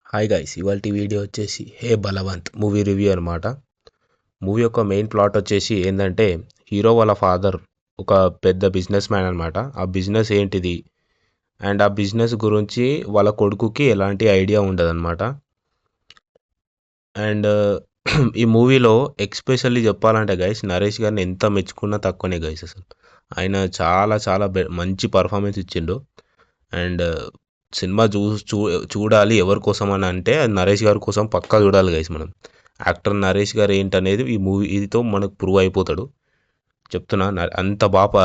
Hi guys, ఇవాల్టి video వచ్చేసి హే Balwant movie review అనమాట. మూవీ యొక్క మెయిన్ ప్లాట్ వచ్చేసి ఏంటంటే, హీరో వాళ్ళ ఫాదర్ ఒక పెద్ద బిజినెస్ మ్యాన్ అనమాట. ఆ బిజినెస్ ఏంటిది అండ్ ఆ బిజినెస్ గురించి వాళ్ళ కొడుకుకి ఎలాంటి ఐడియా ఉండదన్నమాట. అండ్ ఈ మూవీలో ఎక్స్పెషల్లీ చెప్పాలంటే గైస్, నరేష్ గారిని ఎంత మెచ్చుకున్నా తక్కువనే గైస్. అసలు ఆయన చాలా చాలా మంచి పర్ఫార్మెన్స్ ఇచ్చిండు. అండ్ సినిమా చూడాలి ఎవరి కోసం అని అంటే, అది నరేష్ గారి కోసం పక్కా చూడాలి గైస్. మనం యాక్టర్ నరేష్ గారు ఏంటనేది ఈ మూవీ ఇదితో మనకు ప్రూవ్ అయిపోతాడు. చెప్తున్నా, అంత బాగా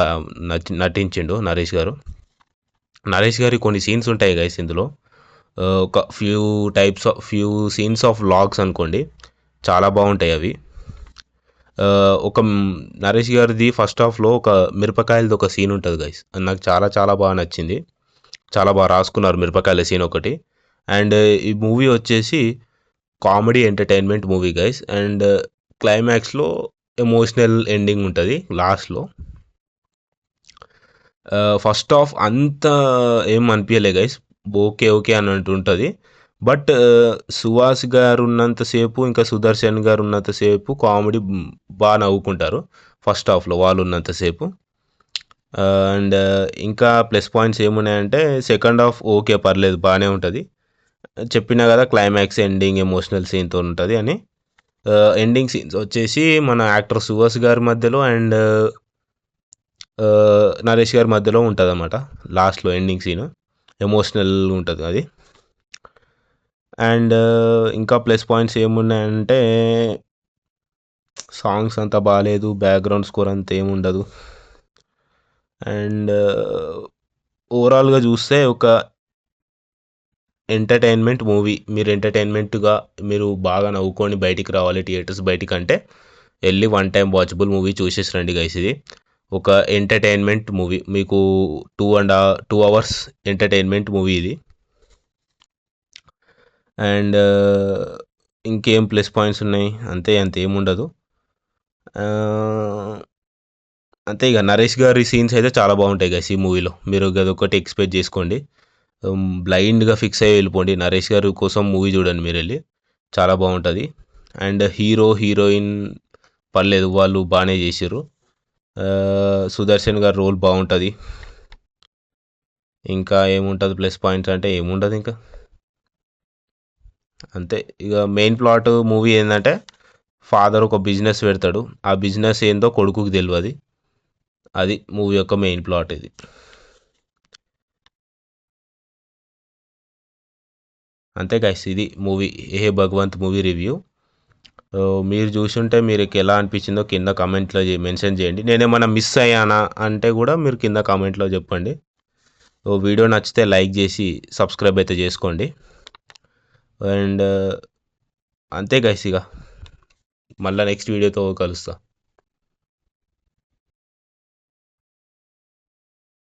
నటించిండు నరేష్ గారు. నరేష్ గారి కొన్ని సీన్స్ ఉంటాయి గైస్ ఇందులో. ఒక ఫ్యూ సీన్స్ ఆఫ్ వ్లాగ్స్ అనుకోండి, చాలా బాగుంటాయి అవి. ఒక నరేష్ గారిది ఫస్ట్ హాఫ్లో ఒక మిరపకాయలది ఒక సీన్ ఉంటుంది గైస్, అది నాకు చాలా చాలా బాగా నచ్చింది. చాలా బాగా రాసుకున్నారు మిరపకాయల సీన్ ఒకటి. అండ్ ఈ మూవీ వచ్చేసి comedy entertainment movie guys. And క్లైమాక్స్లో ఎమోషనల్ ఎండింగ్ ఉంటుంది లాస్ట్లో. ఫస్ట్ హాఫ్ అంత ఏం అనిపించలే గైస్, ఓకే ఓకే అన్నట్టు ఉంటుంది. బట్ సుహాస్ గారు ఉన్నంతసేపు, ఇంకా సుదర్శన్ గారు ఉన్నంతసేపు కామెడీ బాగా నవ్వుకుంటారు ఫస్ట్ హాఫ్లో వాళ్ళు ఉన్నంతసేపు. అండ్ ఇంకా ప్లస్ పాయింట్స్ ఏమున్నాయంటే, సెకండ్ హాఫ్ ఓకే పర్లేదు బాగానే ఉంటుంది. చెప్పినా కదా, క్లైమాక్స్ ఎండింగ్ ఎమోషనల్ సీన్తో ఉంటుంది అని. ఎండింగ్ సీన్స్ వచ్చేసి మన యాక్టర్ సుహాస్ గారి మధ్యలో అండ్ నరేష్ గారి మధ్యలో ఉంటుంది అన్నమాట. లాస్ట్లో ఎండింగ్ సీన్ ఎమోషనల్ ఉంటుంది అది. అండ్ ఇంకా ప్లస్ పాయింట్స్ ఏమున్నాయంటే, సాంగ్స్ అంతా బాగాలేదు, బ్యాక్గ్రౌండ్ స్కోర్ అంత ఏముండదు. అండ్ ఓవరాల్గా చూస్తే ఒక ఎంటర్టైన్మెంట్ మూవీ. మీరు ఎంటర్టైన్మెంట్గా మీరు బాగా నవ్వుకొని బయటికి రావాలి థియేటర్స్ బయటికి అంటే, వెళ్ళి వన్ టైం వాచబుల్ మూవీ చూసేసి రండి గైస్. ఇది ఒక ఎంటర్టైన్మెంట్ మూవీ, మీకు 2 అవర్స్ ఎంటర్టైన్మెంట్ మూవీ ఇది. అండ్ ఇంకేం ప్లస్ పాయింట్స్ ఉన్నాయి అంతే, అంతేముండదు. అంతే ఇక నరేష్ గారి సీన్స్ అయితే చాలా బాగుంటాయి గైస్ ఈ మూవీలో. మీరు అదొకటి ఎక్స్పెక్ట్ చేసుకోండి. బ్లైండ్గా ఫిక్స్ అయ్యి వెళ్ళిపోండి, నరేష్ గారి కోసం మూవీ చూడండి మీరు వెళ్ళి, చాలా బాగుంటుంది. అండ్ హీరోయిన్ పర్లేదు, వాళ్ళు బాగానే చేసారు. సుదర్శన్ గారి రోల్ బాగుంటుంది. ఇంకా ఏముంటుంది ప్లస్ పాయింట్స్ అంటే, ఏముండదు ఇంకా, అంతే. ఇక మెయిన్ ప్లాట్ మూవీ ఏంటంటే, ఫాదర్ ఒక బిజినెస్ పెడతాడు, ఆ బిజినెస్ ఏందో కొడుకుకి తెలియదు. అది మూవీ యొక్క మెయిన్ ప్లాట్ ఇది. అంతే గైస్, ఇది మూవీ ఏ భగవంత్ మూవీ రివ్యూ. మీరు చూసుంటే మీకు ఎలా అనిపించిందో కింద కామెంట్లో మెన్షన్ చేయండి. నేనేమన్నా మిస్ అయ్యానా అంటే కూడా మీరు కింద కామెంట్లో చెప్పండి. వీడియో నచ్చితే లైక్ చేసి సబ్స్క్రైబ్ అయితే చేసుకోండి. అండ్ అంతే గైస్, ఇక మళ్ళీ నెక్స్ట్ వీడియోతో కలుస్తా.